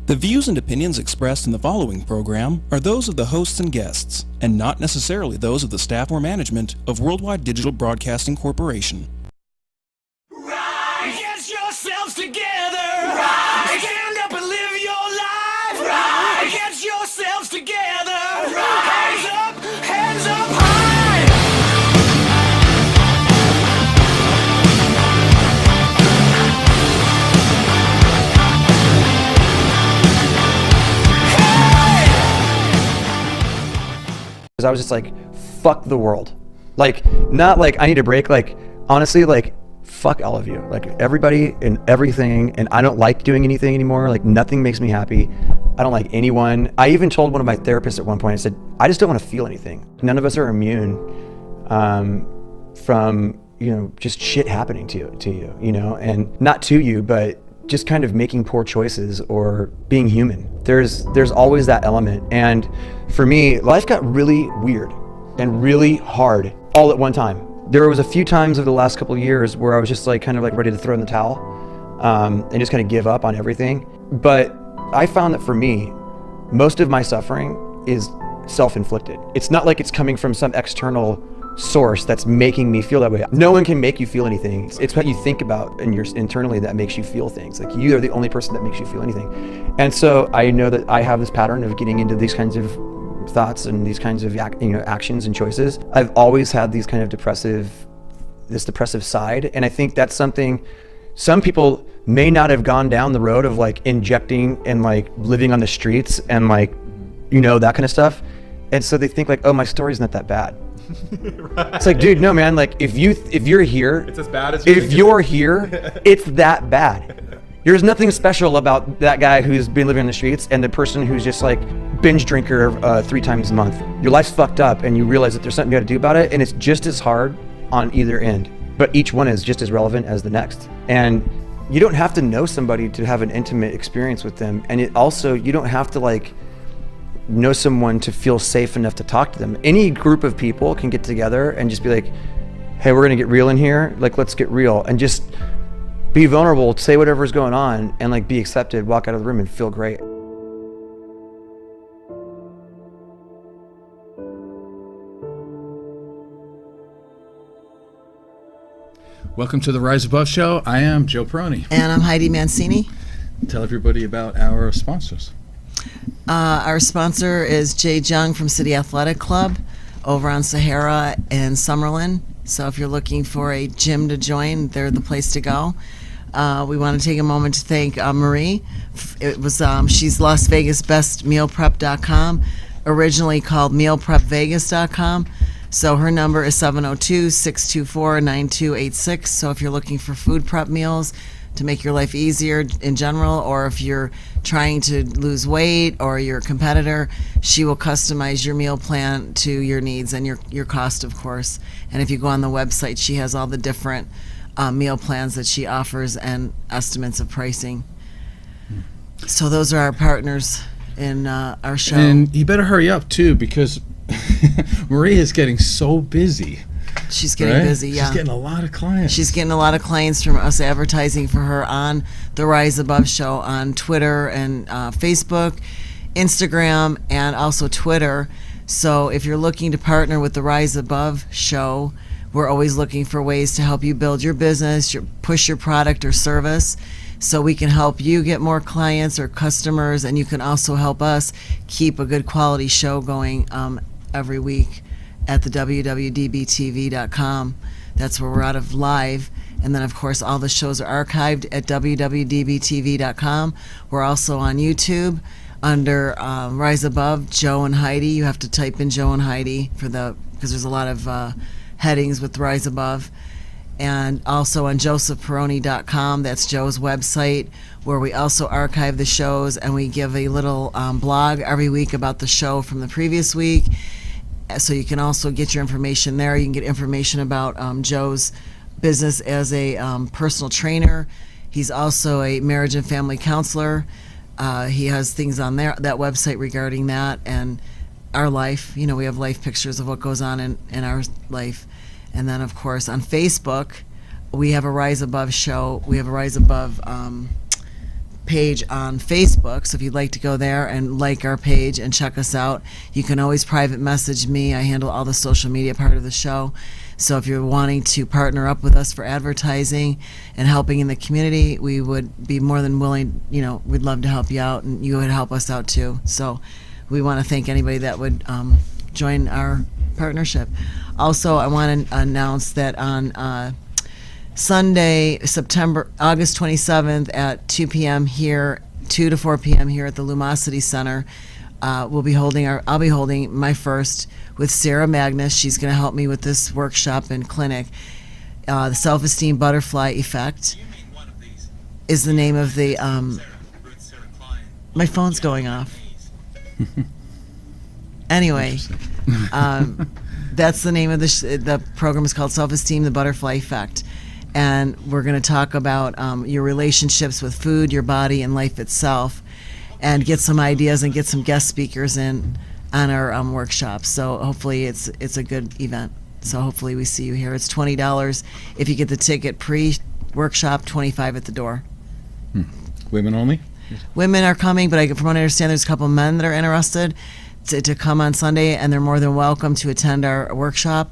The views and opinions expressed in the following program are those of the hosts and guests, and not necessarily those of the staff or management of Worldwide Digital Broadcasting Corporation. Rise! Get yourselves together! Rise! Stand up and live your life! Rise! Get yourselves together! Rise! Hands up high! I was just like, fuck the world. Like, not like I need a break. Like, honestly, like, fuck all of you. Like, everybody and everything. And I don't like doing anything anymore. Like, nothing makes me happy. I don't like anyone. I even told one of my therapists at one point, I said, I just don't want to feel anything. None of us are immune from, just shit happening to you, and not to you, but just kind of making poor choices or being human. There's always that element. And for me, life got really weird and really hard all at one time. There was a few times over the last couple of years where I was just kind of ready to throw in the towel and just kind of give up on everything. But I found that for me, most of my suffering is self-inflicted. It's not like it's coming from some external source that's making me feel that way. No one can make you feel anything. It's what you think about internally that makes you feel things. Like, you are the only person that makes you feel anything. And so I know that I have this pattern of getting into these kinds of thoughts and these kinds of actions and choices. I've always had these kind of depressive side, and I think that's something some people may not have gone down the road of injecting and living on the streets and that kind of stuff. And so they think oh, my story's not that bad. Right. It's dude, no man, if you're here, it's as bad as if you're here, it's that bad. There's nothing special about that guy who's been living on the streets and the person who's just binge drinker 3 times a month. Your life's fucked up and you realize that there's something you gotta do about it, and it's just as hard on either end, but each one is just as relevant as the next. And you don't have to know somebody to have an intimate experience with them, and you don't have to know someone to feel safe enough to talk to them. Any group of people can get together and just be hey, we're gonna get real in here. Let's get real and just be vulnerable, say whatever's going on, and be accepted, walk out of the room and feel great. Welcome to the Rise Above Show. I am Joe Peroni. And I'm Heidi Mancini. Tell everybody about our sponsors. Our sponsor is Jay Jung from City Athletic Club over on Sahara in Summerlin. So if you're looking for a gym to join, they're the place to go. We want to take a moment to thank Marie. She's Las Vegas Best Mealprep.com, originally called mealprepvegas.com. So her number is 702-624-9286. So if you're looking for food prep meals to make your life easier in general, or if you're trying to lose weight or you're a competitor, she will customize your meal plan to your needs and your cost, of course. And if you go on the website, she has all the different meal plans that she offers and estimates of pricing. So those are our partners in our show. And you better hurry up too, because Marie is getting so busy. She's getting busy, yeah. She's getting a lot of clients. She's getting a lot of clients from us advertising for her on the Rise Above Show on Twitter and Facebook, Instagram, and also Twitter. So if you're looking to partner with the Rise Above Show, we're always looking for ways to help you build your business, push your product or service, so we can help you get more clients or customers, and you can also help us keep a good quality show going every week at the www.dbtv.com. That's where we're out of live. And then, of course, all the shows are archived at www.dbtv.com. We're also on YouTube under Rise Above, Joe and Heidi. You have to type in Joe and Heidi because there's a lot of headings with Rise Above. And also on josephperoni.com, that's Joe's website, where we also archive the shows and we give a little blog every week about the show from the previous week. So you can also get your information there. You can get information about Joe's business as a personal trainer. He's also a marriage and family counselor. He has things on that website regarding that and our life. We have life pictures of what goes on in our life. And then, of course, on Facebook, we have a Rise Above show. We have a Rise Above page on Facebook. So if you'd like to go there and like our page and check us out, you can always private message me. I handle all the social media part of the show. So if you're wanting to partner up with us for advertising and helping in the community, we would be more than willing, we'd love to help you out, and you would help us out too. So we want to thank anybody that would join our partnership. Also, I want to announce that on Sunday, August 27th at 2 p.m. here, 2 to 4 p.m. here at the Lumosity Center, I'll be holding my first with Sarah Magnus. She's going to help me with this workshop and clinic. The Self-Esteem Butterfly Effect is the name of the. My phone's going off. Anyway, that's the name of the program is called Self-Esteem, the Butterfly Effect. And we're going to talk about your relationships with food, your body, and life itself, and get some ideas and get some guest speakers in on our workshop. So hopefully it's a good event. So hopefully we see you here. It's $20 if you get the ticket pre-workshop, $25 at the door. Women only? Women are coming, but from what I understand, there's a couple men that are interested to come on Sunday, and they're more than welcome to attend our workshop.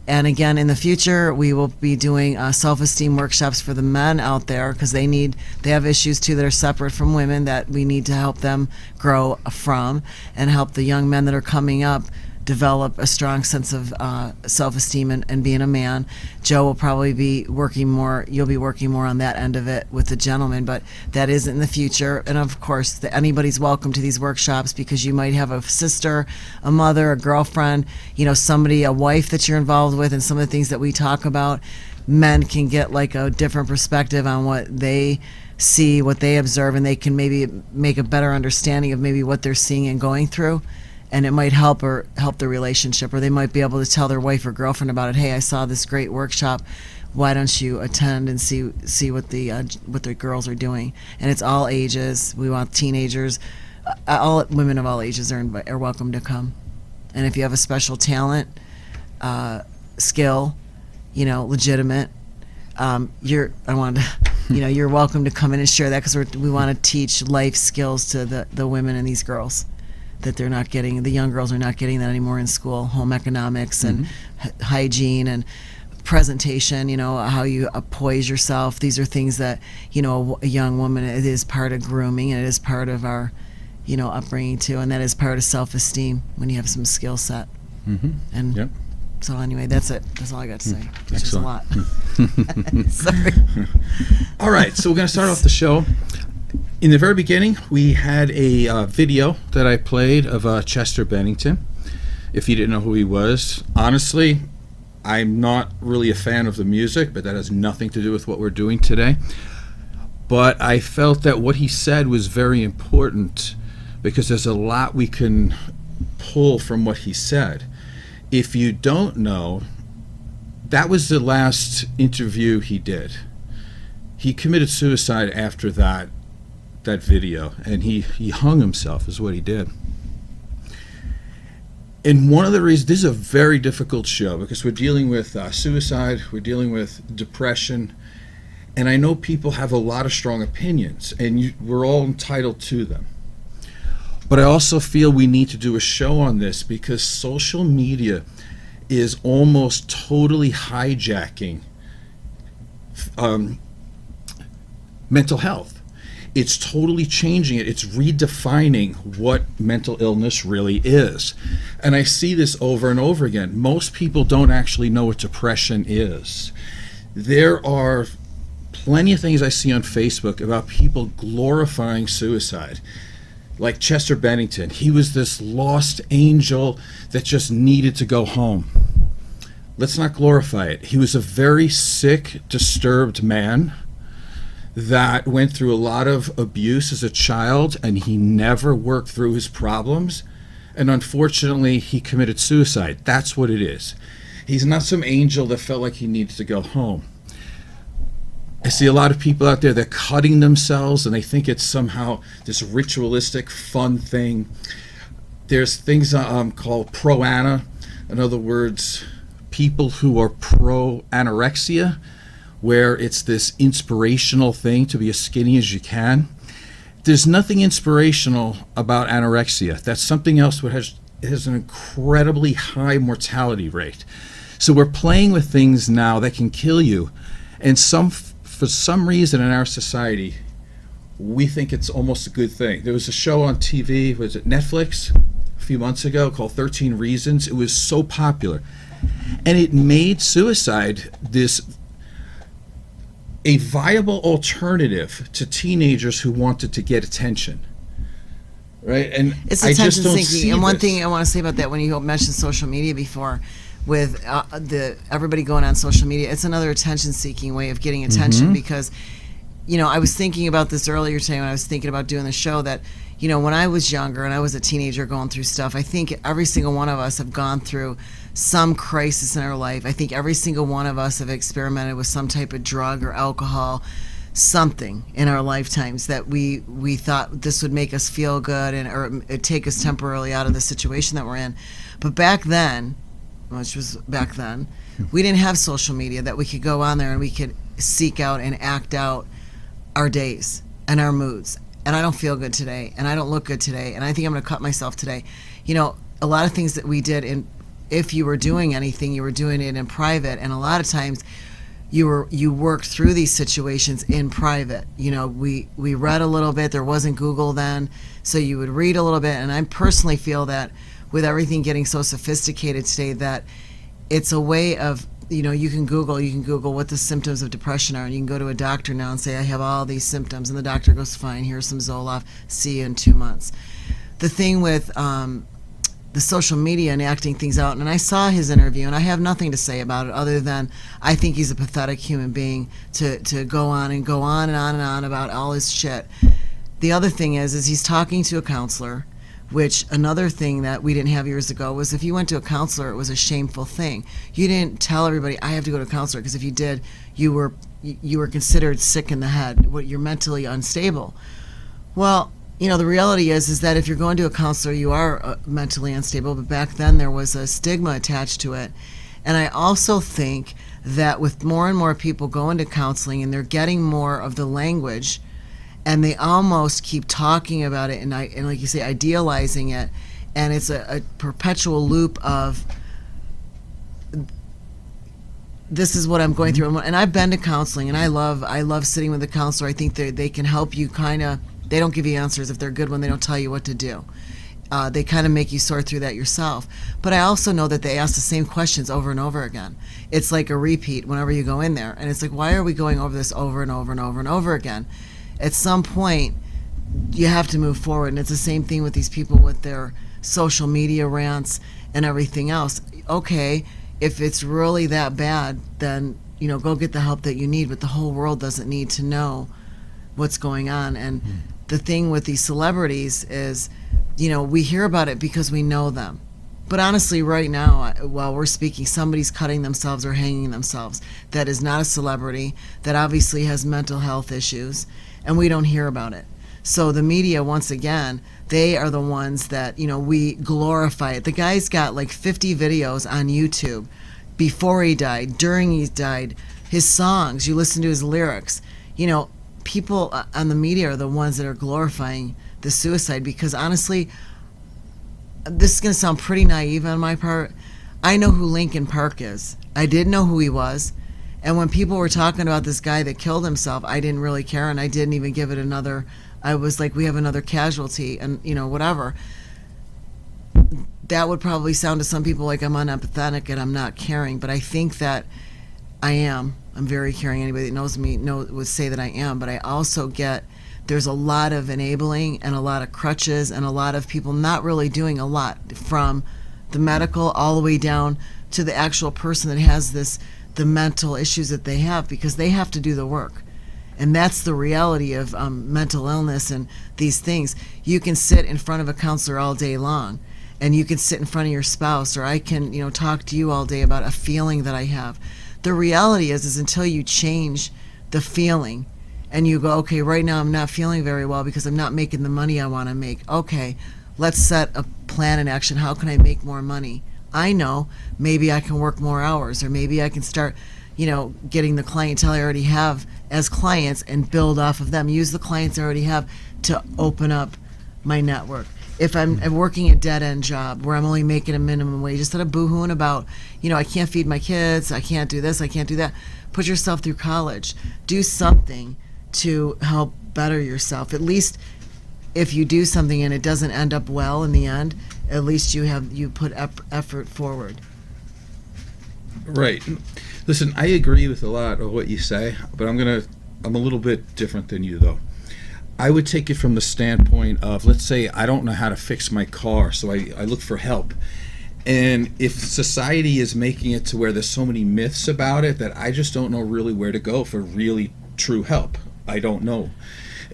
And again, in the future, we will be doing self-esteem workshops for the men out there, because they have issues too that are separate from women that we need to help them grow from, and help the young men that are coming up develop a strong sense of self-esteem and being a man. Joe will probably be working more, you'll be working more on that end of it with the gentlemen, but that is in the future. And of course, anybody's welcome to these workshops, because you might have a sister, a mother, a girlfriend, somebody, a wife that you're involved with, and some of the things that we talk about, men can get like a different perspective on what they see, what they observe, and they can maybe make a better understanding of maybe what they're seeing and going through. And it might help the relationship, or they might be able to tell their wife or girlfriend about it. Hey, I saw this great workshop. Why don't you attend and see what the girls are doing? And it's all ages. We want teenagers. All women of all ages are welcome to come. And if you have a special talent, skill, legitimate, you're welcome to come in and share that, because we want to teach life skills to the women and these girls that they're not getting. The young girls are not getting that anymore in school. Home economics and hygiene and presentation, how you poise yourself. These are things that, a young woman, it is part of grooming, and it is part of our, upbringing too, and that is part of self-esteem when you have some skill set. And Yep. So anyway, that's it. That's all I got to say. Which is a lot. Sorry. All right, so we're going to start off the show. In the very beginning, we had a video that I played of Chester Bennington. If you didn't know who he was, honestly, I'm not really a fan of the music, but that has nothing to do with what we're doing today. But I felt that what he said was very important, because there's a lot we can pull from what he said. If you don't know, that was the last interview he did. He committed suicide after that video, and he hung himself is what he did. And one of the reasons, this is a very difficult show, because we're dealing with suicide, we're dealing with depression, and I know people have a lot of strong opinions, and we're all entitled to them. But I also feel we need to do a show on this, because social media is almost totally hijacking mental health. It's totally changing it. It's redefining what mental illness really is. And I see this over and over again. Most people don't actually know what depression is. There are plenty of things I see on Facebook about people glorifying suicide. Like Chester Bennington, he was this lost angel that just needed to go home. Let's not glorify it. He was a very sick, disturbed man that went through a lot of abuse as a child, and he never worked through his problems, and unfortunately he committed suicide. That's what it is. He's not some angel that felt like he needed to go home. I see a lot of people out there, they're cutting themselves, and they think it's somehow this ritualistic fun thing. There's things called pro-ana, in other words, people who are pro-anorexia, where it's this inspirational thing to be as skinny as you can. there's nothing inspirational about anorexia. That's something else that has an incredibly high mortality rate. So we're playing with things now that can kill you, and for some reason in our society, we think it's almost a good thing. There was a show on TV, was it Netflix, a few months ago called 13 Reasons. It was so popular, and it made suicide a viable alternative to teenagers who wanted to get attention. Right? And It's I attention just don't seeking. see And one this. thing I want to say about that, when you mentioned social media before, with everybody going on social media, it's another attention seeking way of getting attention because, I was thinking about this earlier today when I was thinking about doing the show that, when I was younger and I was a teenager going through stuff, I think every single one of us have gone through some crisis in our life. I think every single one of us have experimented with some type of drug or alcohol, something in our lifetimes that we thought this would make us feel good or it'd take us temporarily out of the situation that we're in. But back then, which was back then, we didn't have social media that we could go on there and we could seek out and act out our days and our moods. And I don't feel good today, and I don't look good today, and I think I'm going to cut myself today. A lot of things that we did, if you were doing anything, you were doing it in private, and a lot of times you worked through these situations in private. We read a little bit. There wasn't Google then, so you would read a little bit, and I personally feel that with everything getting so sophisticated today that it's a way of, you can Google what the symptoms of depression are, and you can go to a doctor now and say, I have all these symptoms, and the doctor goes, fine, here's some Zoloft, see you in 2 months. The thing with the social media and acting things out, and I saw his interview, and I have nothing to say about it other than I think he's a pathetic human being to go on and on and on and on about all his shit. The other thing is he's talking to a counselor, which another thing that we didn't have years ago was if you went to a counselor, it was a shameful thing. You didn't tell everybody, I have to go to a counselor, because if you did, you were considered sick in the head. You're mentally unstable. Well, the reality is that if you're going to a counselor, you are mentally unstable, but back then there was a stigma attached to it. And I also think that with more and more people going to counseling and they're getting more of the language, and they almost keep talking about it and like you say, idealizing it, and it's a perpetual loop of this is what I'm going through. And I've been to counseling, and I love sitting with a counselor. I think they can help you they don't give you answers if they're good when they don't tell you what to do. They kind of make you sort through that yourself. But I also know that they ask the same questions over and over again. It's like a repeat whenever you go in there. And it's like, why are we going over this over and over and over and over again? At some point, you have to move forward. And it's the same thing with these people with their social media rants and everything else. Okay, if it's really that bad, then, go get the help that you need. But the whole world doesn't need to know what's going on. And the thing with these celebrities is, we hear about it because we know them. But honestly, right now, while we're speaking, somebody's cutting themselves or hanging themselves that is not a celebrity, that obviously has mental health issues, and we don't hear about it. So the media, once again, they are the ones that, we glorify it. The guy's got like 50 videos on YouTube before he died, during he died, his songs, you listen to his lyrics. People on the media are the ones that are glorifying the suicide, because honestly, this is going to sound pretty naive on my part. I know who Lincoln Park is. I didn't know who he was. And when people were talking about this guy that killed himself, I didn't really care, and I didn't even give it another. I was like, we have another casualty, and whatever. That would probably sound to some people like I'm unempathetic and I'm not caring, but I think that I am. I'm very caring. Anybody that knows me would say that I am, but I also get there's a lot of enabling and a lot of crutches and a lot of people not really doing a lot, from the medical all the way down to the actual person that has the mental issues that they have, because they have to do the work. And that's the reality of mental illness and these things. You can sit in front of a counselor all day long, and you can sit in front of your spouse, or I can talk to you all day about a feeling that I have. The reality is until you change the feeling and you go, okay, right now I'm not feeling very well because I'm not making the money I want to make. Okay, let's set a plan in action. How can I make more money? I know maybe I can work more hours, or maybe I can start, getting the clientele I already have as clients and build off of them. Use the clients I already have to open up my network. If I'm working a dead-end job where I'm only making a minimum wage, instead of boohooing about, I can't feed my kids, I can't do this, I can't do that, put yourself through college. Do something to help better yourself. At least if you do something and it doesn't end up well in the end, at least you put effort forward. Right. Listen, I agree with a lot of what you say, but I'm a little bit different than you, though. I would take it from the standpoint of, let's say I don't know how to fix my car, so I look for help. And if society is making it to where there's so many myths about it that I just don't know really where to go for really true help. I don't know.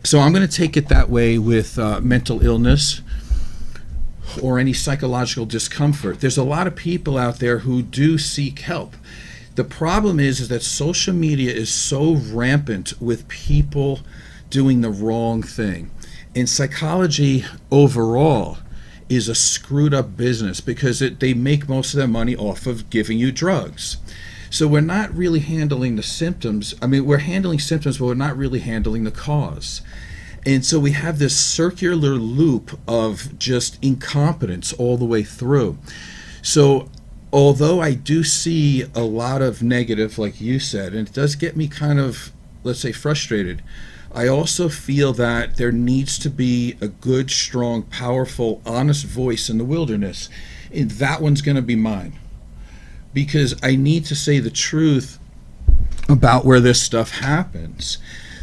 So I'm going to take it that way with mental illness or any psychological discomfort. There's a lot of people out there who do seek help. The problem is that social media is so rampant with people doing the wrong thing. And psychology overall is a screwed up business because they make most of their money off of giving you drugs. So we're not really handling the symptoms. I mean, we're handling symptoms, but we're not really handling the cause. And so we have this circular loop of just incompetence all the way through. So although I do see a lot of negative, like you said, and it does get me kind of, let's say, frustrated, I also feel that there needs to be a good, strong, powerful, honest voice in the wilderness. And that one's going to be mine. Because I need to say the truth about where this stuff happens.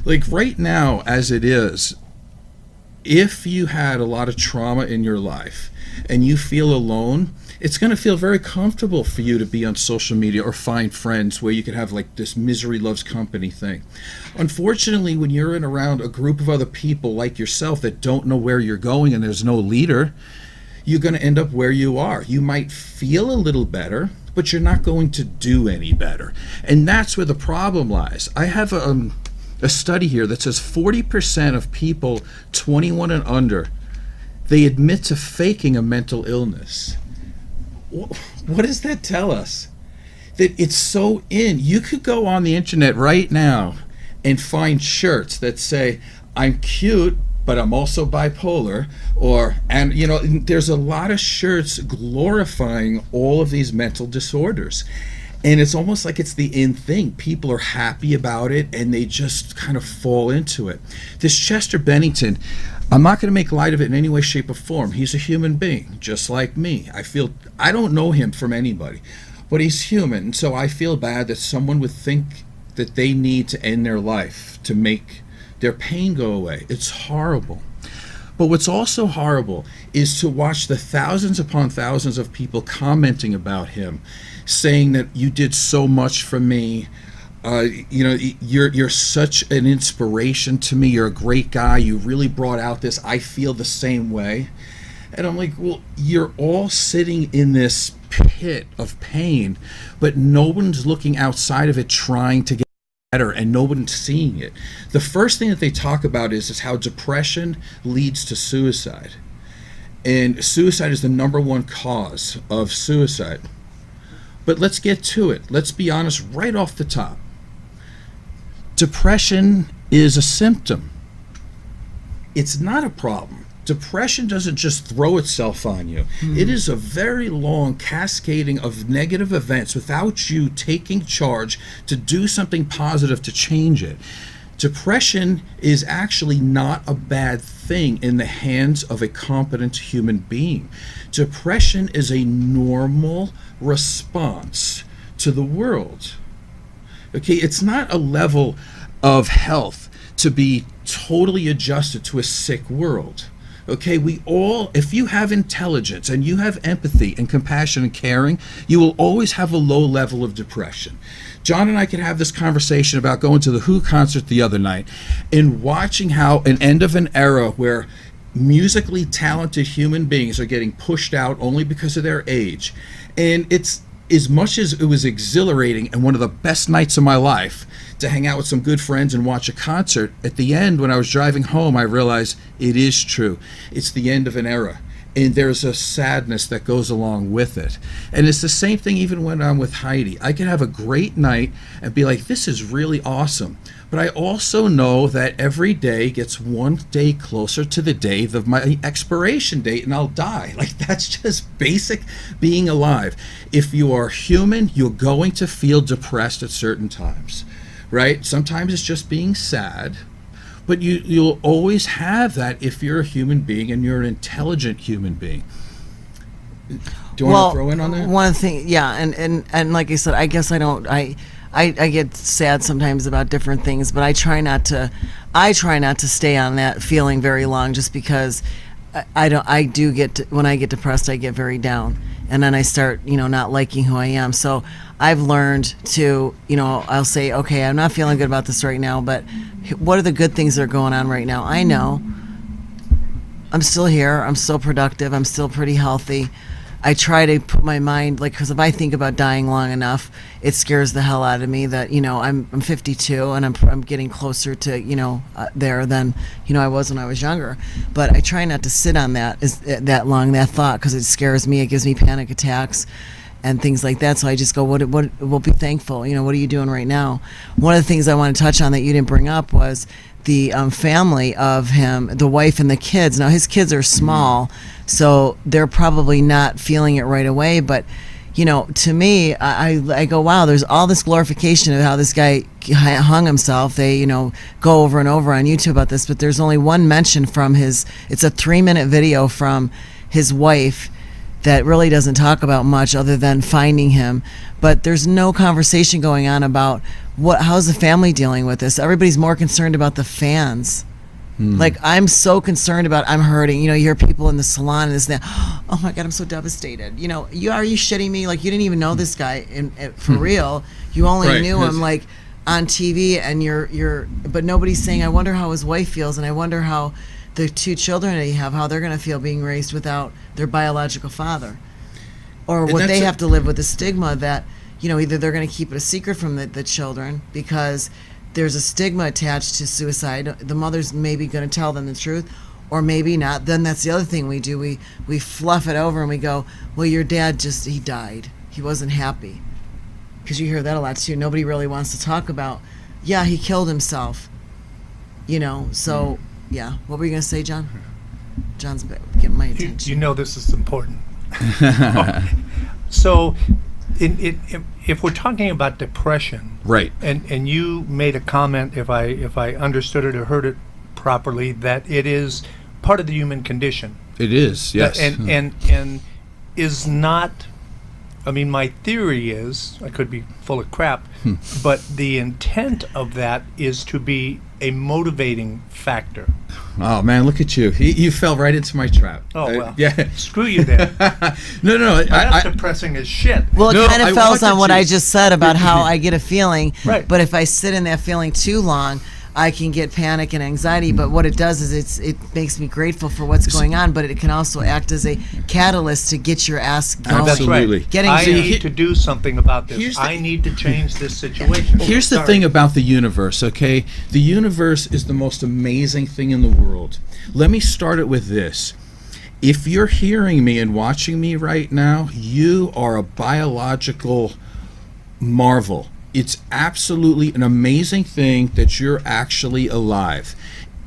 Like right now, as it is, if you had a lot of trauma in your life and you feel alone, it's going to feel very comfortable for you to be on social media or find friends where you could have like this misery loves company thing. Unfortunately, when you're in around a group of other people like yourself that don't know where you're going and there's no leader, you're going to end up where you are. You might feel a little better, but you're not going to do any better. And that's where the problem lies. I have a study here that says 40% of people 21 and under, they admit to faking a mental illness. What does that tell us? That it's so in. You could go on the internet right now and find shirts that say, I'm cute, but I'm also bipolar, there's a lot of shirts glorifying all of these mental disorders. And it's almost like it's the in thing. People are happy about it and they just kind of fall into it. This Chester Bennington, I'm not going to make light of it in any way, shape, or form. He's a human being, just like me. I don't know him from anybody, but he's human. So I feel bad that someone would think that they need to end their life to make their pain go away. It's horrible. But what's also horrible is to watch the thousands upon thousands of people commenting about him, saying that you did so much for me. You're such an inspiration to me. You're a great guy. You really brought out this. I feel the same way. And I'm like, well, you're all sitting in this pit of pain, but no one's looking outside of it trying to get better, and no one's seeing it. The first thing that they talk about is how depression leads to suicide. And suicide is the number one cause of suicide. But let's get to it. Let's be honest right off the top. Depression is a symptom. It's not a problem. Depression doesn't just throw itself on you. It is a very long cascading of negative events without you taking charge to do something positive to change it. Depression is actually not a bad thing in the hands of a competent human being. Depression is a normal response to the world. Okay, it's not a level of health to be totally adjusted to a sick world. Okay, if you have intelligence and you have empathy and compassion and caring, you will always have a low level of depression. John and I could have this conversation about going to the Who concert the other night and watching how an end of an era where musically talented human beings are getting pushed out only because of their age. And it's, as much as it was exhilarating and one of the best nights of my life to hang out with some good friends and watch a concert, at the end when I was driving home I realized it is true. It's the end of an era. and there's a sadness that goes along with it. And it's the same thing even when I'm with Heidi. I can have a great night and be like, this is really awesome. But I also know that every day gets one day closer to the day of my expiration date, and I'll die. Like, that's just basic being alive. If you are human, you're going to feel depressed at certain times, right? Sometimes it's just being sad. But you'll always have that if you're a human being and you're an intelligent human being. Do you want to throw in on that? One thing, yeah, and like I said, I guess I get sad sometimes about different things, but I try not to stay on that feeling very long, just because when I get depressed, I get very down, and then I start, not liking who I am. So I've learned to, I'll say, okay, I'm not feeling good about this right now, but what are the good things that are going on right now? I know I'm still here. I'm still productive. I'm still pretty healthy. I try to put my mind, because if I think about dying long enough, it scares the hell out of me that, I'm 52 and I'm getting closer to, there than, I was when I was younger. But I try not to sit on that thought, because it scares me. It gives me panic attacks and things like that. So I just go, we'll be thankful. What are you doing right now? One of the things I want to touch on that you didn't bring up was the family of him, the wife and the kids. Now, his kids are small, so they're probably not feeling it right away. But, to me, I go, wow, there's all this glorification of how this guy hung himself. They, go over and over on YouTube about this, but there's only one mention from it's a 3-minute video from his wife that really doesn't talk about much other than finding him. But there's no conversation going on about how's the family dealing with this. Everybody's more concerned about the fans. Like, I'm so concerned about, I'm hurting. You hear people in the salon and this and that. Oh my God, I'm so devastated. Are you shitting me? Like, you didn't even know this guy for real. You only knew him like on TV, and but nobody's saying, I wonder how his wife feels, and I wonder how the 2 children that you have, how they're going to feel being raised without their biological father, or what they have to live with the stigma that, either they're going to keep it a secret from the children because there's a stigma attached to suicide. The mother's maybe going to tell them the truth, or maybe not. Then that's the other thing we do. We fluff it over and we go, well, your dad he died. He wasn't happy. Because you hear that a lot too. Nobody really wants to talk about, yeah, he killed himself. So... Yeah. What were you going to say, John? John's getting my attention. This is important. So, if we're talking about depression, right? And you made a comment, if I understood it or heard it properly, that it is part of the human condition. It is, yes. And is not. I mean, my theory is, I could be full of crap, but the intent of that is to be a motivating factor. Oh man, look at you! You fell right into my trap. Oh well, yeah. Screw you then. No. That's depressing as shit. Well, it kind of falls on what I just said about how I get a feeling. Right. But if I sit in that feeling too long, I can get panic and anxiety. But what it does is it makes me grateful for what's going on, but it can also act as a catalyst to get your ass going. Absolutely. Right. I need to do something about this. I need to change this situation. Here's the thing about the universe, okay? The universe is the most amazing thing in the world. Let me start it with this. If you're hearing me and watching me right now, you are a biological marvel. It's absolutely an amazing thing that you're actually alive.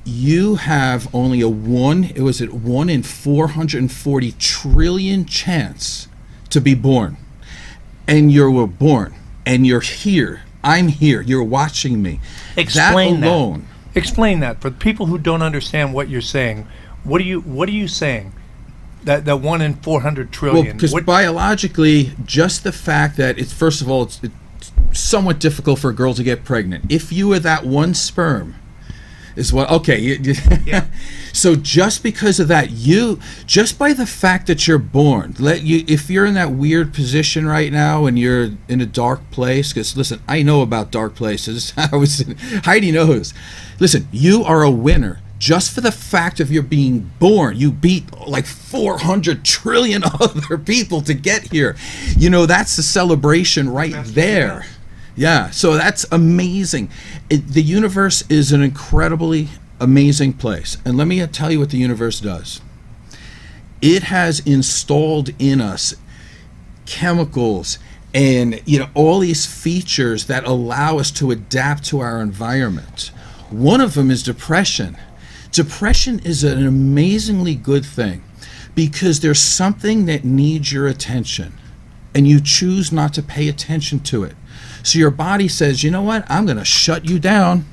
You have only a 1 in 440 trillion chance to be born. And you were born. And you're here. I'm here. You're watching me. Explain that alone. Explain that for people who don't understand what you're saying. What are you saying? That 1 in 400 trillion. Well, because biologically, just the fact that it's, first of all, it's somewhat difficult for a girl to get pregnant. If you were that one sperm, is what, okay. Yeah. So just because of that, just by the fact that you're born, if you're in that weird position right now and you're in a dark place, because listen, I know about dark places. Heidi knows. Listen, you are a winner. Just for the fact of your being born, you beat like 400 trillion other people to get here. That's the celebration right there. Yeah, so that's amazing. The universe is an incredibly amazing place. And let me tell you what the universe does. it has installed in us chemicals and all these features that allow us to adapt to our environment. One of them is depression. Depression is an amazingly good thing because there's something that needs your attention and you choose not to pay attention to it. So your body says, you know what, I'm going to shut you down.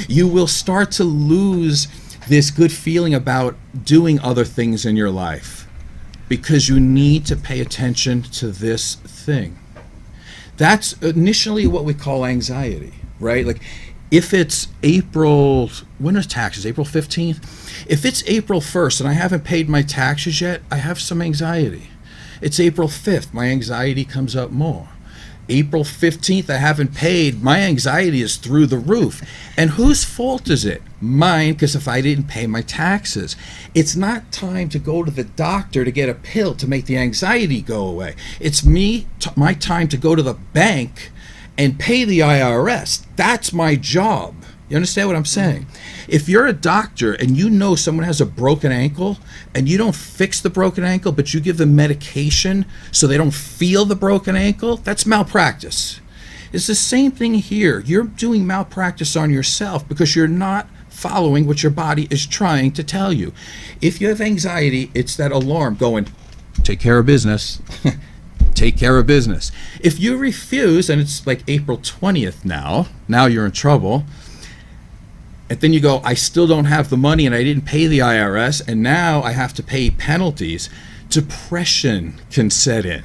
You will start to lose this good feeling about doing other things in your life because you need to pay attention to this thing. That's initially what we call anxiety, right? Like if it's April, when are taxes? April 15th? If it's April 1st and I haven't paid my taxes yet, I have some anxiety. It's April 5th, my anxiety comes up more. April 15th, I haven't paid, my anxiety is through the roof. And whose fault is it? Mine, because if I didn't pay my taxes. It's not time to go to the doctor to get a pill to make the anxiety go away. It's my time to go to the bank and pay the IRS. That's my job. You understand what I'm saying? If you're a doctor and you know someone has a broken ankle and you don't fix the broken ankle, but you give them medication so they don't feel the broken ankle, that's malpractice. It's the same thing here. You're doing malpractice on yourself because you're not following what your body is trying to tell you. If you have anxiety, it's that alarm going, take care of business. Take care of business. If you refuse, and it's like April 20th now you're in trouble. And then you go, I still don't have the money and I didn't pay the IRS and now I have to pay penalties. Depression can set in.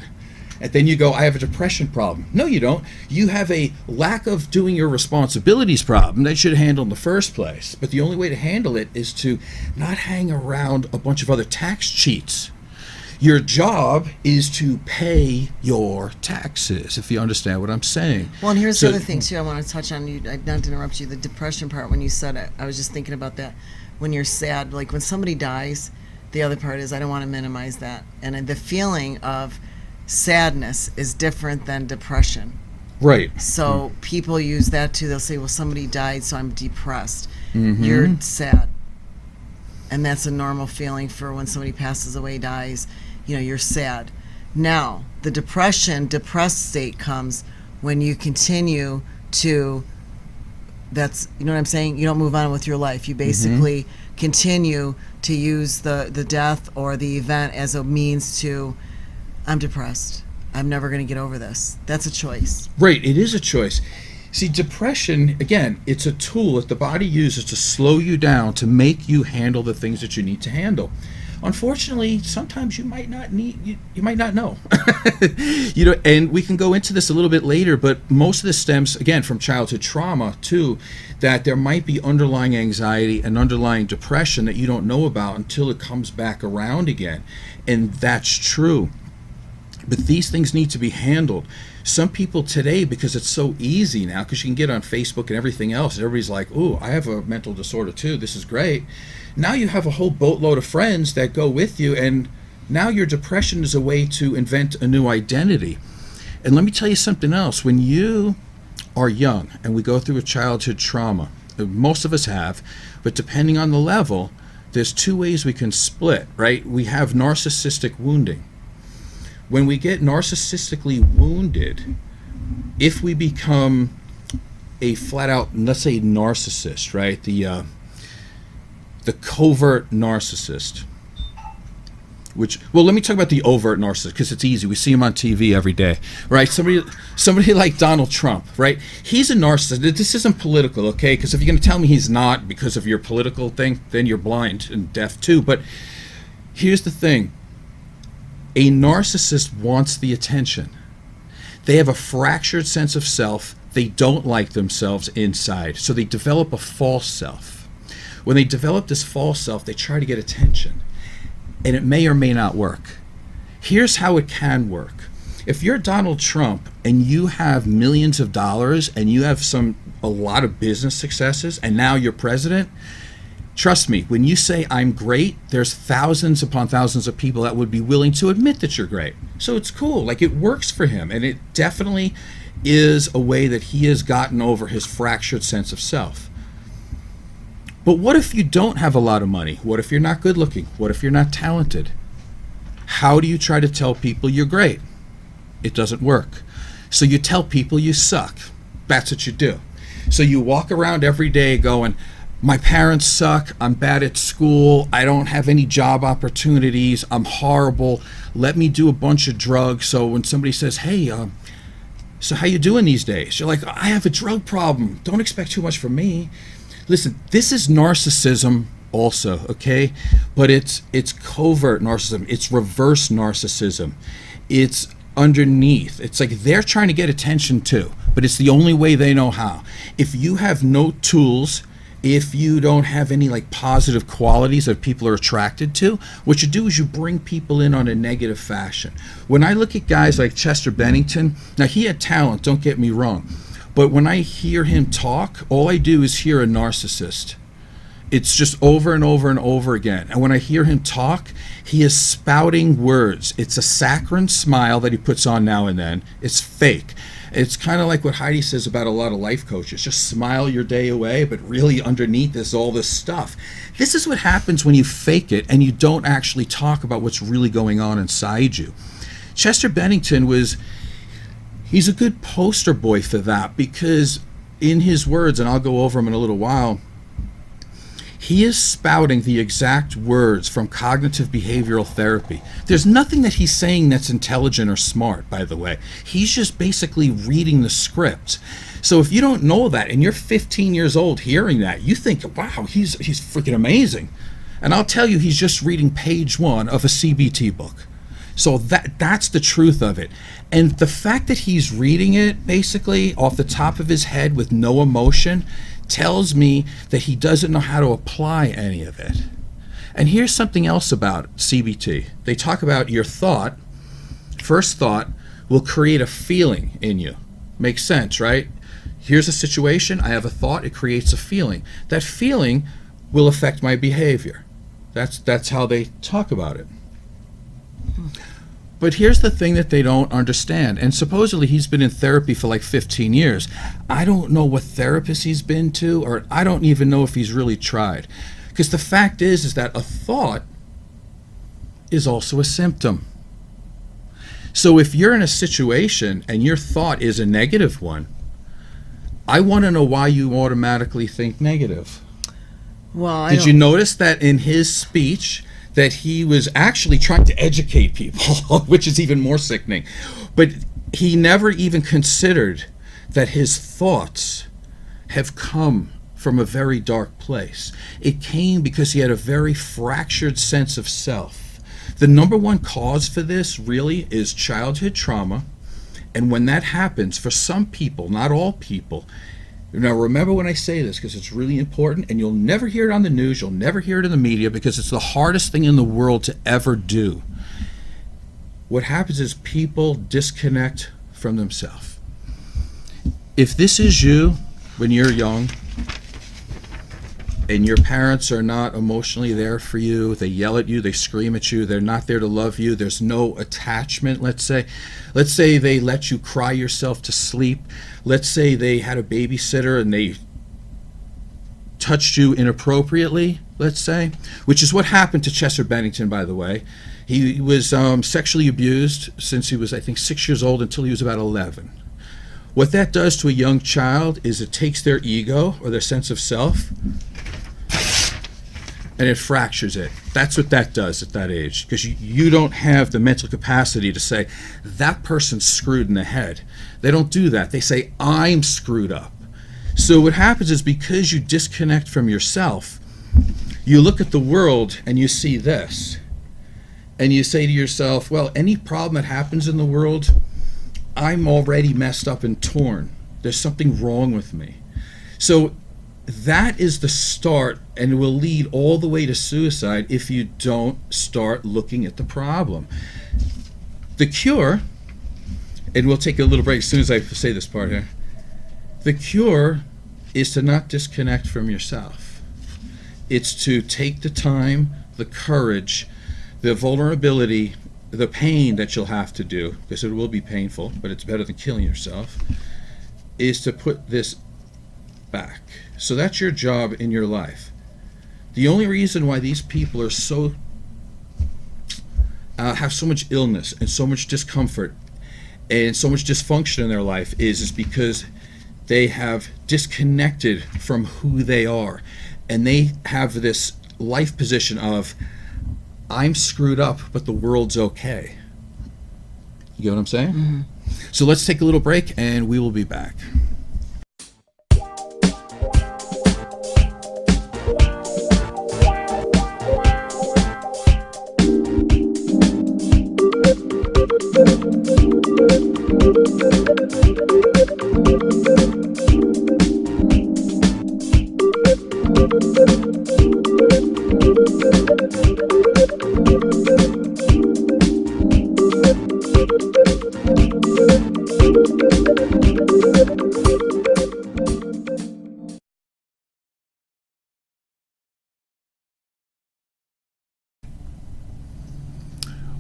And then you go, I have a depression problem. No, you don't. You have a lack of doing your responsibilities problem that you should handle in the first place. But the only way to handle it is to not hang around a bunch of other tax cheats. Your job is to pay your taxes, if you understand what I'm saying. Well, and here's the other thing, too, I want to touch on. Not to interrupt you, the depression part, when you said it, I was just thinking about that. When you're sad, like when somebody dies, the other part is I don't want to minimize that. And the feeling of sadness is different than depression. Right. So people use that, too. They'll say, well, somebody died, so I'm depressed. You're sad. And that's a normal feeling for when somebody passes away, dies. You're sad. Now, the depressed state comes when you continue to, that's, you know what I'm saying? You don't move on with your life. You basically continue to use the death or the event as a means to, I'm depressed. I'm never going to get over this. That's a choice. Right, it is a choice. See, depression, again, it's a tool that the body uses to slow you down, to make you handle the things that you need to handle. Unfortunately, sometimes you might not know. And we can go into this a little bit later, but most of this stems, again, from childhood trauma, too, that there might be underlying anxiety and underlying depression that you don't know about until it comes back around again. And that's true. But these things need to be handled. Some people today, because it's so easy now, because you can get on Facebook and everything else, everybody's like, ooh, I have a mental disorder too, this is great. Now you have a whole boatload of friends that go with you, and now your depression is a way to invent a new identity. And let me tell you something else. When you are young and we go through a childhood trauma, most of us have, but depending on the level, there's two ways we can split, right? We have narcissistic wounding. When we get narcissistically wounded, if we become a flat-out, let's say, narcissist, right? The covert narcissist. Let me talk about the overt narcissist because it's easy. We see him on TV every day, right? Somebody like Donald Trump, right? He's a narcissist. This isn't political, okay? Because if you're going to tell me he's not because of your political thing, then you're blind and deaf too. But here's the thing. A narcissist wants the attention. They have a fractured sense of self. They don't like themselves inside. So they develop a false self. When they develop this false self, they try to get attention. And it may or may not work. Here's how it can work. If you're Donald Trump and you have millions of dollars and you have a lot of business successes and now you're president, trust me, when you say I'm great, there's thousands upon thousands of people that would be willing to admit that you're great. So it's cool. Like, it works for him. And it definitely is a way that he has gotten over his fractured sense of self. But what if you don't have a lot of money? What if you're not good looking? What if you're not talented? How do you try to tell people you're great? It doesn't work. So you tell people you suck. That's what you do. So you walk around every day going, my parents suck, I'm bad at school, I don't have any job opportunities, I'm horrible, let me do a bunch of drugs. So when somebody says, hey, so how you doing these days? You're like, I have a drug problem, don't expect too much from me. Listen, this is narcissism also, okay? But it's covert narcissism, it's reverse narcissism, it's underneath. It's like they're trying to get attention too, but it's the only way they know how. If you have no tools, if you don't have any like positive qualities that people are attracted to, what you do is you bring people in on a negative fashion. When I look at guys like Chester Bennington, now he had talent, don't get me wrong, but when I hear him talk, all I do is hear a narcissist. It's just over and over and over again. And when I hear him talk, he is spouting words. It's a saccharine smile that he puts on now and then. It's fake. It's kind of like what Heidi says about a lot of life coaches. Just smile your day away, but really underneath is all this stuff. This is what happens when you fake it and you don't actually talk about what's really going on inside you. Chester Bennington he's a good poster boy for that, because in his words, and I'll go over them in a little while, he is spouting the exact words from cognitive behavioral therapy. There's nothing that he's saying that's intelligent or smart, by the way. He's just basically reading the script. So if you don't know that and you're 15 years old hearing that, you think, wow, he's freaking amazing. And I'll tell you, he's just reading page 1 of a CBT book. So that's the truth of it. And the fact that he's reading it basically off the top of his head with no emotion tells me that he doesn't know how to apply any of it. And here's something else about CBT. They talk about your thought, first thought, will create a feeling in you. Makes sense, right? Here's a situation, I have a thought, it creates a feeling. That feeling will affect my behavior. That's how they talk about it. But here's the thing that they don't understand. And supposedly he's been in therapy for like 15 years. I don't know what therapist he's been to, or I don't even know if he's really tried. Because the fact is that a thought is also a symptom. So if you're in a situation and your thought is a negative one, I want to know why you automatically think negative. Well, Did you notice that in his speech that he was actually trying to educate people, which is even more sickening. But he never even considered that his thoughts have come from a very dark place. It came because he had a very fractured sense of self. The number one cause for this really is childhood trauma. And when that happens, for some people, not all people, now remember when I say this, because it's really important, and you'll never hear it on the news, you'll never hear it in the media, because it's the hardest thing in the world to ever do. What happens is people disconnect from themselves. If this is you when you're young, and your parents are not emotionally there for you, they yell at you, they scream at you, they're not there to love you, there's no attachment, let's say they let you cry yourself to sleep, let's say they had a babysitter and they touched you inappropriately, let's say, which is what happened to Chester Bennington, by the way. He was sexually abused since he was, I think, 6 years old until he was about 11. What that does to a young child is it takes their ego or their sense of self and it fractures it. That's what that does at that age, because you don't have the mental capacity to say, that person's screwed in the head. They don't do that. They say, I'm screwed up. So what happens is, because you disconnect from yourself, you look at the world and you see this. And you say to yourself, well, any problem that happens in the world, I'm already messed up and torn. There's something wrong with me. So that is the start, and it will lead all the way to suicide if you don't start looking at the problem. The cure, and we'll take a little break as soon as I say this part here. The cure is to not disconnect from yourself. It's to take the time, the courage, the vulnerability, the pain that you'll have to do, because it will be painful, but it's better than killing yourself, is to put this back. So that's your job in your life. The only reason why these people are so have so much illness and so much discomfort and so much dysfunction in their life is because they have disconnected from who they are, and they have this life position of, I'm screwed up, but the world's okay. You get what I'm saying? Mm-hmm. So let's take a little break, and we will be back.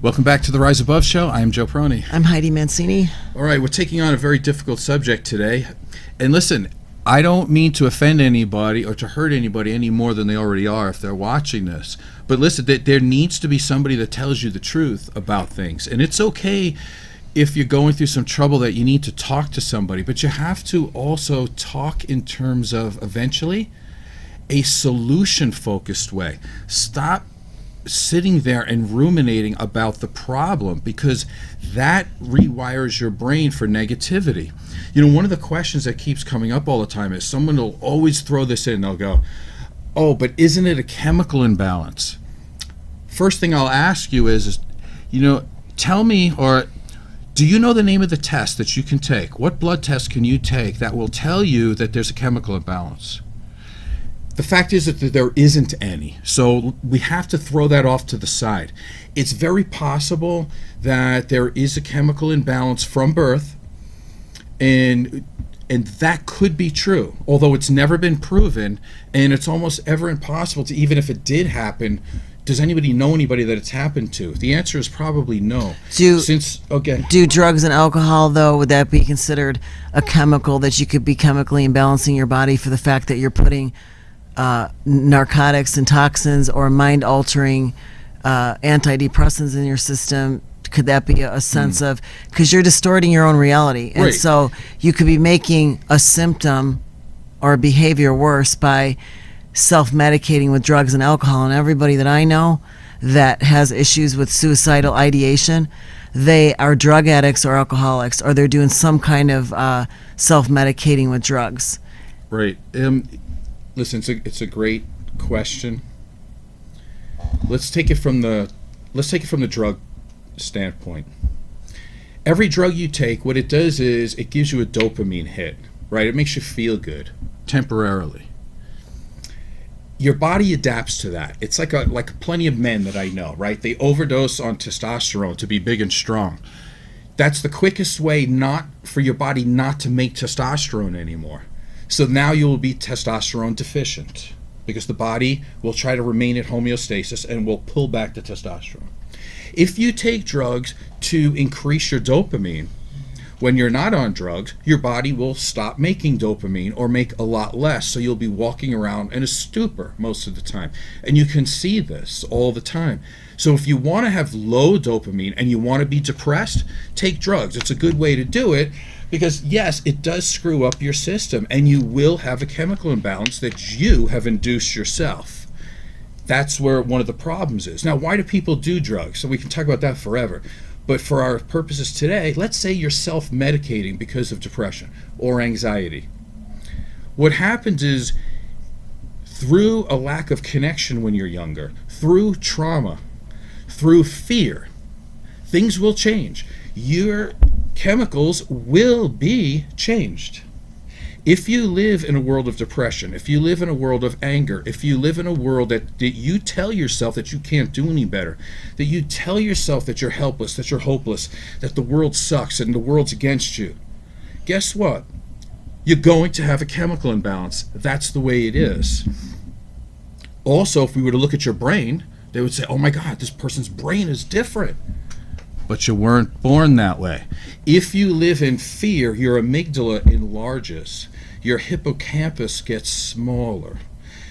Welcome back to the Rise Above Show. I am Joe Prony. I'm Heidi Mancini. All right, we're taking on a very difficult subject today. And listen, I don't mean to offend anybody or to hurt anybody any more than they already are if they're watching this. But listen, there needs to be somebody that tells you the truth about things. And it's okay if you're going through some trouble that you need to talk to somebody, but you have to also talk in terms of eventually a solution-focused way. Stop sitting there and ruminating about the problem, because that rewires your brain for negativity. You know, one of the questions that keeps coming up all the time is someone will always throw this in. They'll go, oh, but isn't it a chemical imbalance? First thing I'll ask you is, you know, tell me, or do you know the name of the test that you can take? What blood test can you take that will tell you that there's a chemical imbalance? The fact is that there isn't any, so we have to throw that off to the side. It's very possible that there is a chemical imbalance from birth, and that could be true, although it's never been proven, and it's almost ever impossible to, even if it did happen, does anybody know anybody that it's happened to? The answer is probably no. Do drugs and alcohol, though, would that be considered a chemical that you could be chemically imbalancing your body for the fact that you're putting narcotics and toxins or mind-altering antidepressants in your system? Could that be a sense of, because you're distorting your own reality, and right. So you could be making a symptom or a behavior worse by self-medicating with drugs and alcohol. And everybody that I know that has issues with suicidal ideation, they are drug addicts or alcoholics, or they're doing some kind of self-medicating with drugs. Right. Listen, it's a great question. Let's take it from the drug standpoint. Every drug you take, what it does is it gives you a dopamine hit, right? It makes you feel good temporarily. Your body adapts to that. It's like plenty of men that I know, right? They overdose on testosterone to be big and strong. That's the quickest way not for your body not to make testosterone anymore. So now you will be testosterone deficient, because the body will try to remain at homeostasis and will pull back the testosterone. If you take drugs to increase your dopamine, when you're not on drugs, your body will stop making dopamine or make a lot less, so you'll be walking around in a stupor most of the time. And you can see this all the time. So if you want to have low dopamine and you want to be depressed, take drugs. It's a good way to do it, because yes, it does screw up your system, and you will have a chemical imbalance that you have induced yourself. That's where one of the problems is. Now, why do people do drugs? So we can talk about that forever. But for our purposes today, let's say you're self-medicating because of depression or anxiety. What happens is, through a lack of connection when you're younger, through trauma, through fear, things will change. Your chemicals will be changed. If you live in a world of depression, if you live in a world of anger, if you live in a world that you tell yourself that you can't do any better, that you tell yourself that you're helpless, that you're hopeless, that the world sucks and the world's against you, guess what? You're going to have a chemical imbalance. That's the way it is. Also, if we were to look at your brain, they would say, oh my God, this person's brain is different. But you weren't born that way. If you live in fear, your amygdala enlarges. Your hippocampus gets smaller.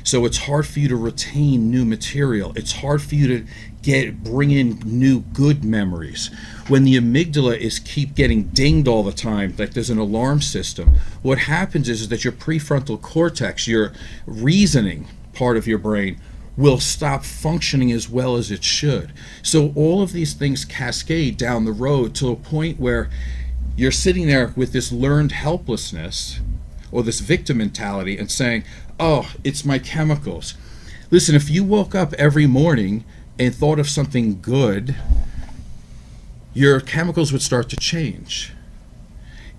So it's hard for you to retain new material. It's hard for you to bring in new good memories. When the amygdala is keep getting dinged all the time, like there's an alarm system, what happens is that your prefrontal cortex, your reasoning part of your brain, will stop functioning as well as it should. So all of these things cascade down the road to a point where you're sitting there with this learned helplessness or this victim mentality and saying, oh, it's my chemicals. Listen, if you woke up every morning and thought of something good, your chemicals would start to change.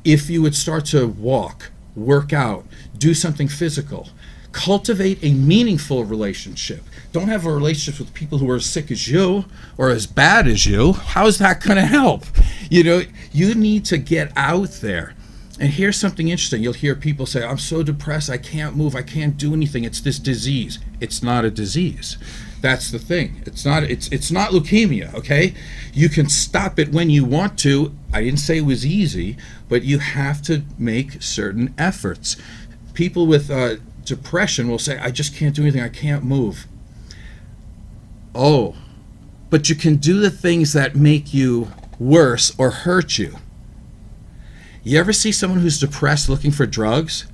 If you would start to walk, work out, do something physical, cultivate a meaningful relationship. Don't have a relationship with people who are as sick as you or as bad as you. How's that going to help? You know, you need to get out there. And here's something interesting. You'll hear people say, I'm so depressed, I can't move, I can't do anything. It's this disease. It's not a disease. That's the thing. It's not leukemia, okay? You can stop it when you want to. I didn't say it was easy, but you have to make certain efforts. People with depression will say, I just can't do anything, I can't move. Oh, but you can do the things that make you worse or hurt you. You ever see someone who's depressed looking for drugs?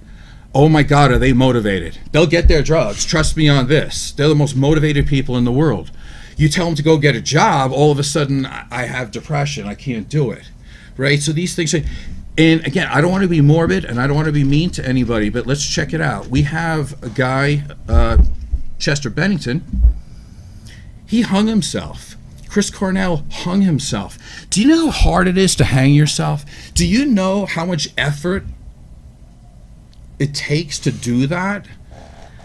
Oh my God, are they motivated? They'll get their drugs. Trust me on this. They're the most motivated people in the world. You tell them to go get a job, all of a sudden, I have depression, I can't do it. Right? So these things, and again, I don't want to be morbid and I don't want to be mean to anybody, but let's check it out. We have a guy, Chester Bennington, he hung himself. Chris Cornell hung himself. Do you know how hard it is to hang yourself? Do you know how much effort it takes to do that?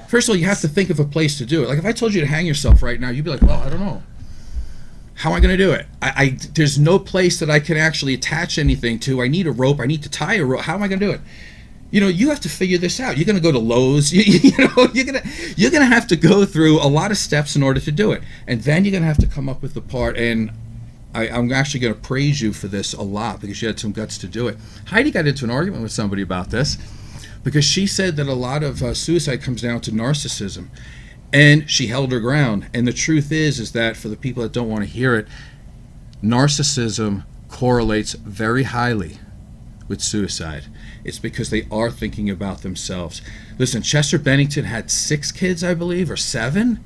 First of all, you have to think of a place to do it. Like if I told you to hang yourself right now, you'd be like, well, I don't know. How am I going to do it? There's no place that I can actually attach anything to. I need a rope. I need to tie a rope. How am I going to do it? You know, you have to figure this out. You're going to go to Lowe's. You know, you're going to have to go through a lot of steps in order to do it. And then you're going to have to come up with the part. And I'm actually going to praise you for this a lot because you had some guts to do it. Heidi got into an argument with somebody about this because she said that a lot of suicide comes down to narcissism. And she held her ground. And the truth is that for the people that don't want to hear it, narcissism correlates very highly with suicide. It's because they are thinking about themselves. Listen, Chester Bennington had 6 kids, I believe, or 7?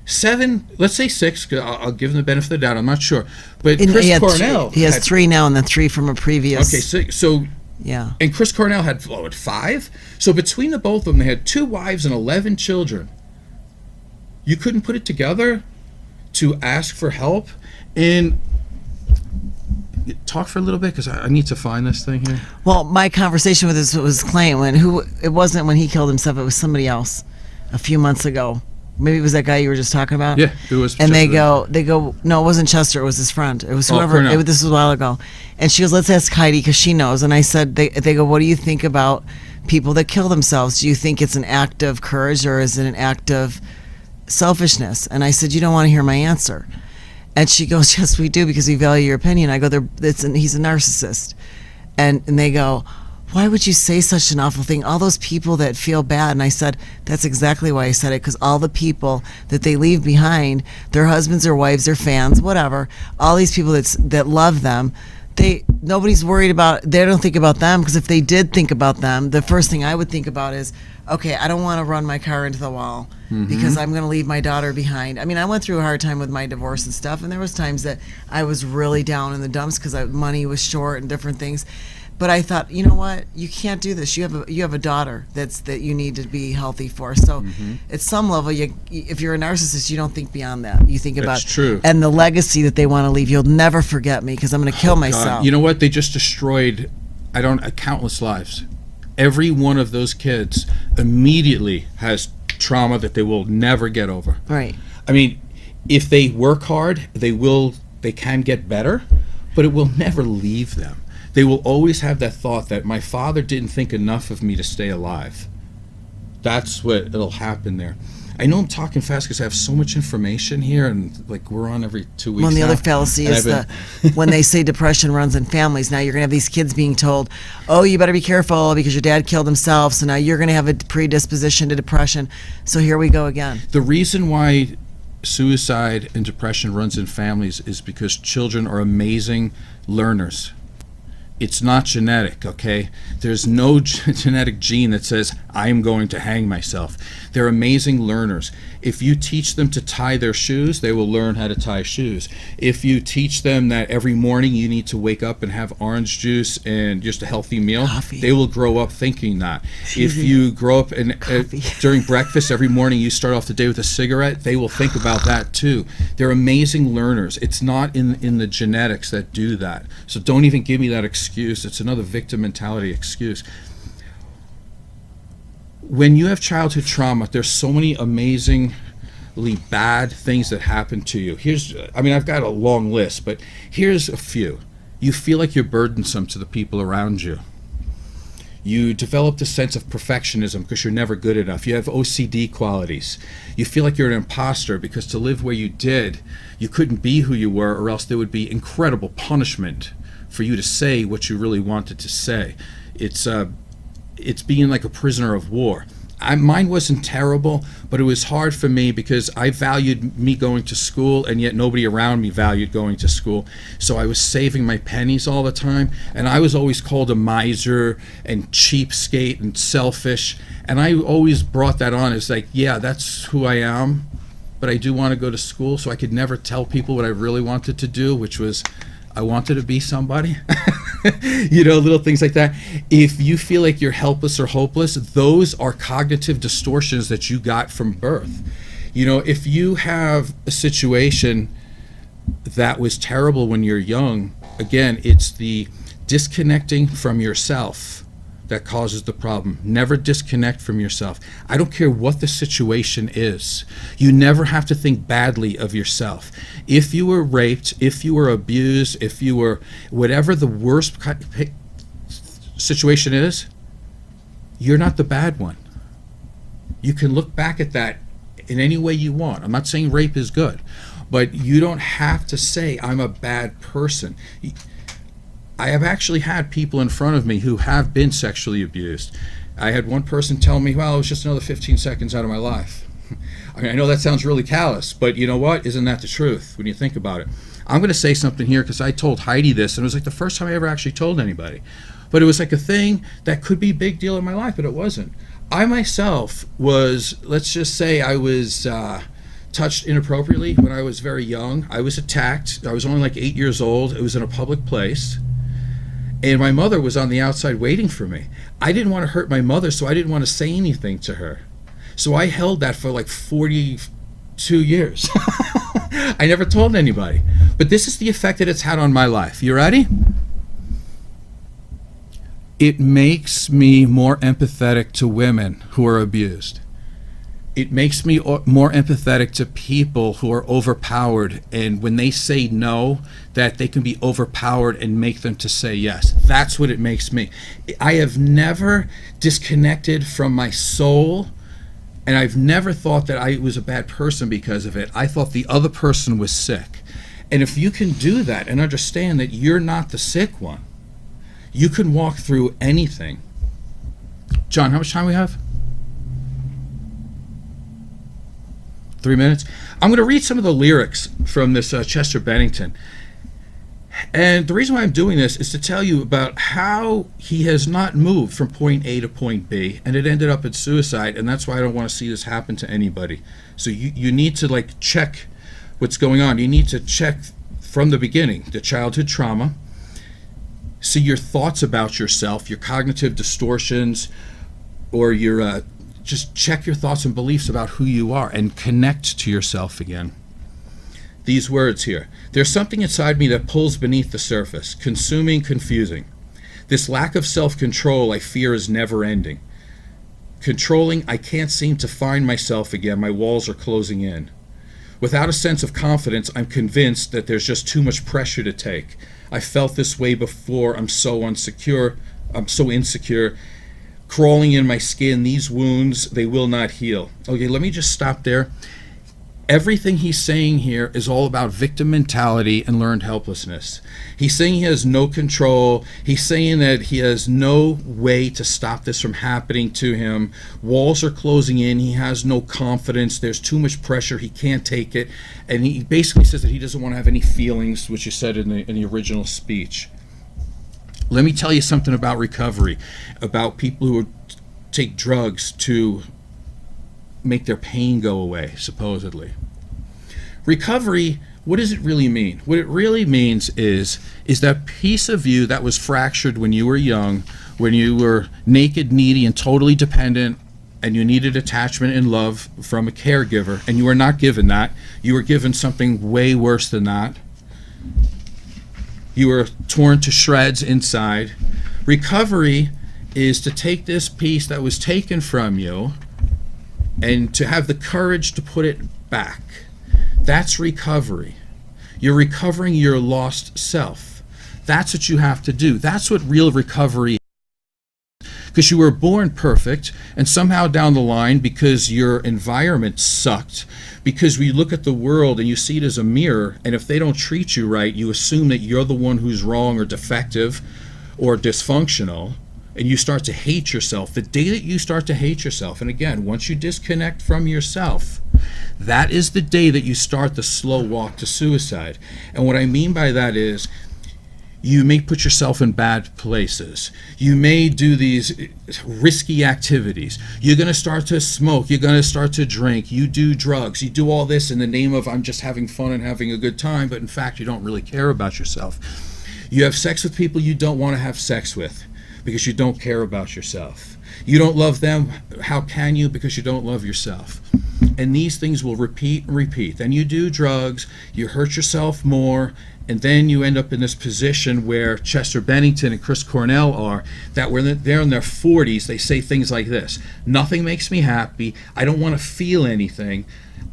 7, let's say 6, 'cause I'll give him the benefit of the doubt, I'm not sure. But Chris Cornell... He has 3 now and then 3 from a previous... Okay, so yeah. And Chris Cornell had, 5? So between the both of them, they had 2 wives and 11 children. You couldn't put it together to ask for help? And... talk for a little bit because I need to find this thing here. Well, my conversation with this was Clay it wasn't when he killed himself, it was somebody else a few months ago. Maybe it was that guy you were just talking about. Yeah, it was. And Chester. they go, no, it wasn't Chester, it was his friend. It was whoever. Cornell. This was a while ago. And she goes, let's ask Heidi because she knows. And I said, they go, what do you think about people that kill themselves? Do you think it's an act of courage or is it an act of selfishness? And I said, you don't want to hear my answer. And she goes, yes, we do, because we value your opinion. I go, he's a narcissist. And they go, why would you say such an awful thing? All those people that feel bad. And I said, that's exactly why I said it, because all the people that they leave behind, their husbands, their wives, their fans, whatever, all these people that love them, nobody's worried about, they don't think about them, because if they did think about them, the first thing I would think about is, okay, I don't want to run my car into the wall because I'm going to leave my daughter behind. I mean, I went through a hard time with my divorce and stuff, and there was times that I was really down in the dumps because money was short and different things. But I thought, you know what? You can't do this. You have a daughter that you need to be healthy for. So at some level, if you're a narcissist, you don't think beyond that. You think about true. And the legacy that they want to leave. You'll never forget me because I'm going to kill myself. God. You know what? They just destroyed countless lives. Every one of those kids immediately has trauma that they will never get over. Right. I mean, if they work hard, they can get better, but it will never leave them. They will always have that thought that my father didn't think enough of me to stay alive. That's what it'll happen there. I know I'm talking fast because I have so much information here, and like we're on every 2 weeks. Well, and the now, other fallacy and is I've when they say depression runs in families. Now you're going to have these kids being told, "Oh, you better be careful because your dad killed himself." So now you're going to have a predisposition to depression. So here we go again. The reason why suicide and depression runs in families is because children are amazing learners. It's not genetic, okay? There's no genetic gene that says, I'm going to hang myself. They're amazing learners. If you teach them to tie their shoes, they will learn how to tie shoes. If you teach them that every morning you need to wake up and have orange juice and just a healthy meal, Coffee. they will grow up thinking that. If you grow up and during breakfast every morning you start off the day with a cigarette, they will think about that too. They're amazing learners. It's not in the genetics that do that. So don't even give me that excuse. It's another victim mentality excuse. When you have childhood trauma, there's so many amazingly bad things that happen to you. I've got a long list, but here's a few. You feel like you're burdensome to the people around you. You develop a sense of perfectionism because you're never good enough. You have OCD qualities. You feel like you're an imposter because to live where you did, you couldn't be who you were, or else there would be incredible punishment for you to say what you really wanted to say. It's being like a prisoner of war. Mine wasn't terrible, but it was hard for me because I valued me going to school, and yet nobody around me valued going to school. So I was saving my pennies all the time, and I was always called a miser and cheapskate and selfish. And I always brought that on as like, yeah, that's who I am, but I do want to go to school. So I could never tell people what I really wanted to do, which was I wanted to be somebody. Little things like that. If you feel like you're helpless or hopeless, those are cognitive distortions that you got from birth. If you have a situation that was terrible when you're young, again, it's the disconnecting from yourself that causes the problem. Never disconnect from yourself. I don't care what the situation is. You never have to think badly of yourself. If you were raped, if you were abused, if you were whatever the worst situation is, you're not the bad one. You can look back at that in any way you want. I'm not saying rape is good, but you don't have to say I'm a bad person. I have actually had people in front of me who have been sexually abused. I had one person tell me, well, it was just another 15 seconds out of my life. I know that sounds really callous, but you know what? Isn't that the truth when you think about it? I'm going to say something here because I told Heidi this, and it was like the first time I ever actually told anybody. But it was like a thing that could be a big deal in my life, but it wasn't. I myself was, let's just say I was touched inappropriately when I was very young. I was attacked. I was only like 8 years old. It was in a public place. And my mother was on the outside waiting for me. I didn't want to hurt my mother, so I didn't want to say anything to her. So I held that for like 42 years. I never told anybody. But this is the effect that it's had on my life. You ready? It makes me more empathetic to women who are abused. It makes me more empathetic to people who are overpowered, and when they say no, that they can be overpowered and make them to say yes. That's what it makes me. I have never disconnected from my soul, and I've never thought that I was a bad person because of it. I thought the other person was sick. And if you can do that and understand that you're not the sick one, you can walk through anything. John, how much time we have? 3 minutes. I'm going to read some of the lyrics from this Chester Bennington. And the reason why I'm doing this is to tell you about how he has not moved from point A to point B, and it ended up in suicide, and that's why I don't want to see this happen to anybody. So you need to like check what's going on. You need to check from the beginning, the childhood trauma, see your thoughts about yourself, your cognitive distortions, or your just check your thoughts and beliefs about who you are and connect to yourself again. These words here. There's something inside me that pulls beneath the surface, consuming, confusing. This lack of self-control I fear is never ending. Controlling, I can't seem to find myself again. My walls are closing in. Without a sense of confidence, I'm convinced that there's just too much pressure to take. I felt this way before. I'm so insecure. crawling in my skin. These wounds, they will not heal. Okay, let me just stop there. Everything he's saying here is all about victim mentality and learned helplessness. He's saying he has no control. He's saying that he has no way to stop this from happening to him. Walls are closing in. He has no confidence. There's too much pressure. He can't take it. And he basically says that he doesn't want to have any feelings, which you said in the original speech. Let me tell you something about recovery, about people who take drugs to make their pain go away, supposedly. Recovery, what does it really mean? What it really means is that piece of you that was fractured when you were young, when you were naked, needy, and totally dependent, and you needed attachment and love from a caregiver, and you were not given that. You were given something way worse than that. You were torn to shreds inside. Recovery is to take this piece that was taken from you and to have the courage to put it back. That's recovery. You're recovering your lost self. That's what you have to do. That's what real recovery is. Because you were born perfect, and somehow down the line, because your environment sucked, because we look at the world and you see it as a mirror, and if they don't treat you right, you assume that you're the one who's wrong or defective or dysfunctional, and you start to hate yourself. The day that you start to hate yourself, and again, once you disconnect from yourself, that is the day that you start the slow walk to suicide. And what I mean by that is, you may put yourself in bad places. You may do these risky activities. You're going to start to smoke. You're going to start to drink. You do drugs. You do all this in the name of, I'm just having fun and having a good time, but in fact, you don't really care about yourself. You have sex with people you don't want to have sex with, because you don't care about yourself. You don't love them. How can you? Because you don't love yourself. And these things will repeat and repeat. Then you do drugs, you hurt yourself more, and then you end up in this position where Chester Bennington and Chris Cornell are, that when they're in their 40s, they say things like this: nothing makes me happy, I don't want to feel anything.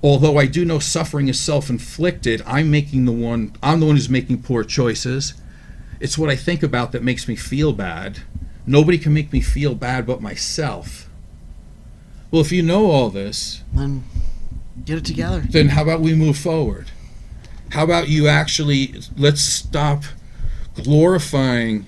Although I do know suffering is self-inflicted, I'm the one who's making poor choices. It's what I think about that makes me feel bad. Nobody can make me feel bad but myself. Well, if you know all this, Then get it together. then how about we move forward? How about you actually, let's stop glorifying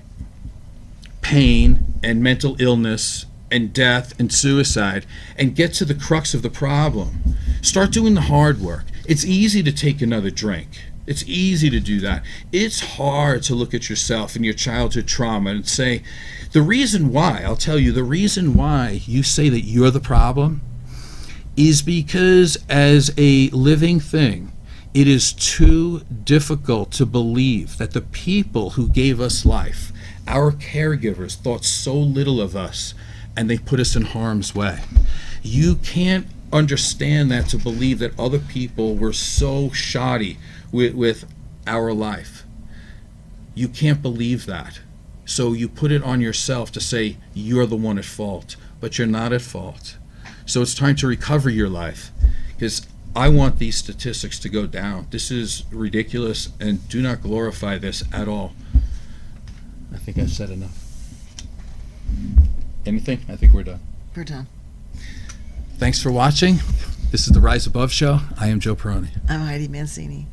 pain and mental illness and death and suicide and get to the crux of the problem. Start doing the hard work. It's easy to take another drink. It's easy to do that. It's hard to look at yourself and your childhood trauma and say, the reason why, I'll tell you, the reason why you say that you're the problem is because as a living thing, it is too difficult to believe that the people who gave us life, our caregivers, thought so little of us and they put us in harm's way. You can't understand that to believe that other people were so shoddy with our life. You can't believe that. So you put it on yourself to say you're the one at fault, but you're not at fault. So it's time to recover your life, because I want these statistics to go down. This is ridiculous, and do not glorify this at all. I think I've said enough. Anything? I think we're done. We're done. Thanks for watching. This is the Rise Above Show. I am Joe Peroni. I'm Heidi Mancini.